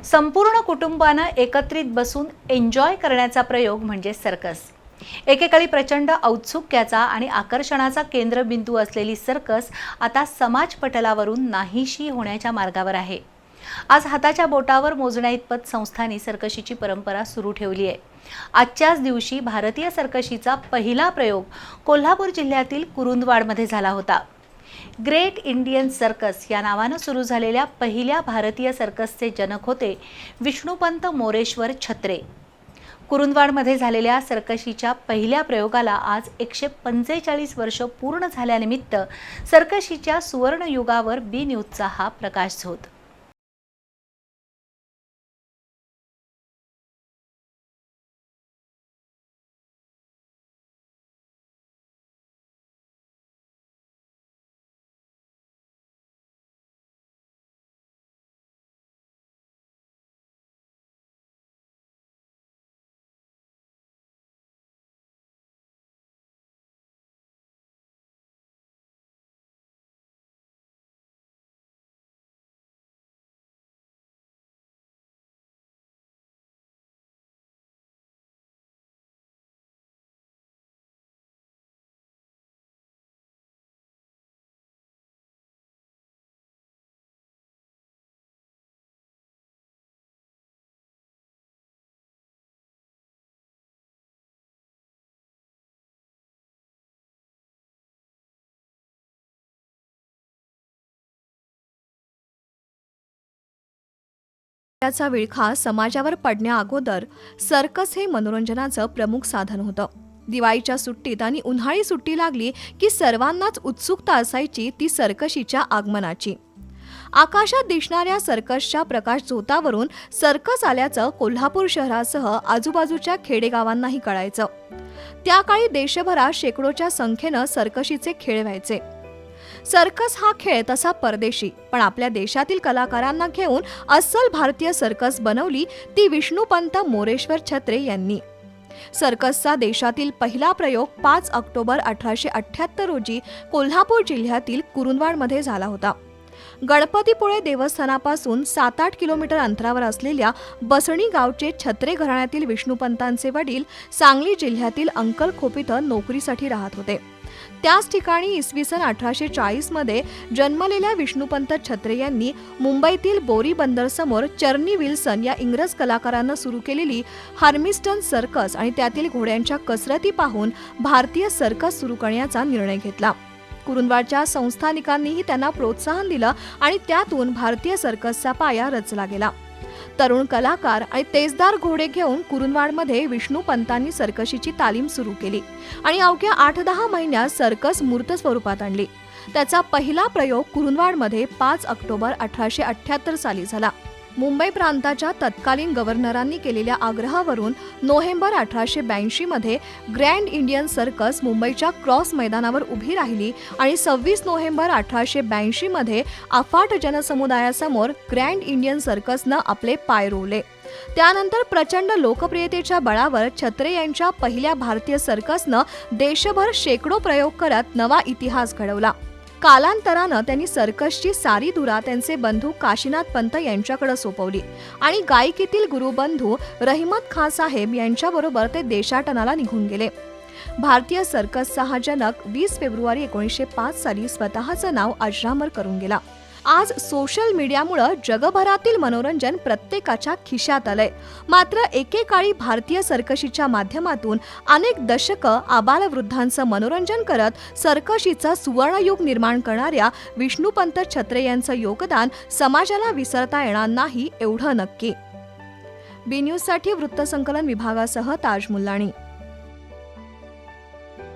संपूर्ण कुटुंबानं एकत्रित बसून एन्जॉय करण्याचा प्रयोग म्हणजे सर्कस। एकेकाळी प्रचंड औत्सुक्याचा आणि आकर्षणाचा केंद्रबिंदू असलेली सर्कस आता समाज पटलावरून नाहीशी होण्याच्या मार्गावर आहे। आज हाताच्या बोटावर मोजण्याइतपत संस्थांनी सर्कशीची परंपरा सुरू ठेवली आहे। आजच्याच दिवशी भारतीय सर्कशीचा पहिला प्रयोग कोल्हापूर जिल्ह्यातील कुरुंदवाडमध्ये झाला होता। ग्रेट इंडियन सर्कस या नावाने सुरू झालेल्या पहिल्या भारतीय सर्कसचे जनक होते विष्णुपंत मोरेश्वर छत्रे। कुरुंदवाडमध्ये झालेल्या सर्कशीच्या पहिल्या प्रयोगाला आज 145 वर्ष पूर्ण झाल्यानिमित्त सर्कशीच्या सुवर्ण युगावर बी न्यूजचा हा प्रकाशझोत। त्याचा विळखा समाजावर पडण्या अगोदर सर्कस हे मनोरंजनाचं प्रमुख साधन होतं। दिवाळीच्या सुट्टीत आणि उन्हाळी सुट्टी लागली की सर्वांनाच उत्सुकता असायची ती सर्कशीच्या आगमनाची। आकाशात दिसणाऱ्या सर्कसच्या प्रकाशझोतावरून सर्कस आल्याचं कोल्हापूर शहरासह आजूबाजूच्या खेडेगावांनाही कळायचं। त्या काळी देशभरात शेकडोच्या संख्येनं सर्कशीचे खेळ व्हायचे। सर्कस हा खेळ तसा परदेशी, पण आपल्या देशातील कलाकारांना घेऊन अस्सल भारतीय सर्कस बनवली ती विष्णुपंत मोरेश्वर छत्रे यांनी। सर्कसचा देशातील पहिला प्रयोग 5 ऑक्टोबर 1878 रोजी कोल्हापूर जिल्ह्यातील कुरुंदवाडमध्ये झाला होता। गणपतीपुळे देवस्थानापासून 7-8 किलोमीटर अंतरावर असलेल्या बसणी गावचे छत्रे घराण्यातील विष्णुपंतांचे वडील सांगली जिल्ह्यातील अंकलखोप इथं नोकरीसाठी राहत होते। त्याच ठिकाणी इसवी सन 1840 मध्ये जन्मलेल्या विष्णुपंत छत्रे यांनी मुंबईतील बोरी बंदर समोर चर्नी विल्सन या इंग्रज कलाकारांना सुरू केलेली हार्मिस्टन सर्कस आणि त्यातील घोड्यांच्या कसरती पाहून भारतीय सर्कस सुरू करण्याचा निर्णय घेतला। कुरुंदवाडच्या संस्थानिकांनीही त्यांना प्रोत्साहन दिलं आणि त्यातून भारतीय सर्कसचा पाया रचला गेला। तरुण कलाकार आणि तेजदार घोडे घेऊन कुरुंदवाडमध्ये विष्णुपंतांनी सर्कशीची तालीम सुरू केली आणि अवघ्या 8-10 महिन्यात सर्कस मूर्त स्वरूपात आणली। त्याचा पहिला प्रयोग कुरुंदवाडमध्ये 5 ऑक्टोबर 1878 साली झाला। मुंबई प्रांताच्या तत्कालीन गव्हर्नरांनी केलेल्या आग्रहावरून नोव्हेंबर 1882 मध्ये ग्रँड इंडियन सर्कस मुंबईच्या क्रॉस मैदानावर उभी राहिली आणि 26 नोव्हेंबर 1882 मध्ये अफाट जनसमुदायासमोर ग्रँड इंडियन सर्कसनं आपले पाय रोवले। त्यानंतर प्रचंड लोकप्रियतेच्या बळावर छत्रे यांच्या पहिल्या भारतीय सर्कसनं देशभर शेकडो प्रयोग करत नवा इतिहास घडवला। कालांतरानं त्यांनी सर्कसची सारी धुरा त्यांचे बंधू काशीनाथ पंत यांच्याकडे सोपवली आणि गायकीतील गुरुबंधू रहिमत खान साहेब यांच्याबरोबर ते देशाटनाला निघून गेले। भारतीय सर्कसचा हा जनक 20 फेब्रुवारी 1905 साली स्वतःचं नाव अजरामर करून गेला। आज सोशल मीडियामुळे जगभरातील मनोरंजन प्रत्येकाच्या खिशात आलंय, मात्र एकेकाळी भारतीय सर्कशीच्या माध्यमातून अनेक दशकं आबालवृद्धांचं मनोरंजन करत सर्कशीचं सुवर्णयुग निर्माण करणाऱ्या विष्णुपंत छत्रे यांचं योगदान समाजाला विसरता येणार नाही एवढं नक्की। बी न्यूजसाठी वृत्तसंकलन विभागासह ताज मुल्लाणी।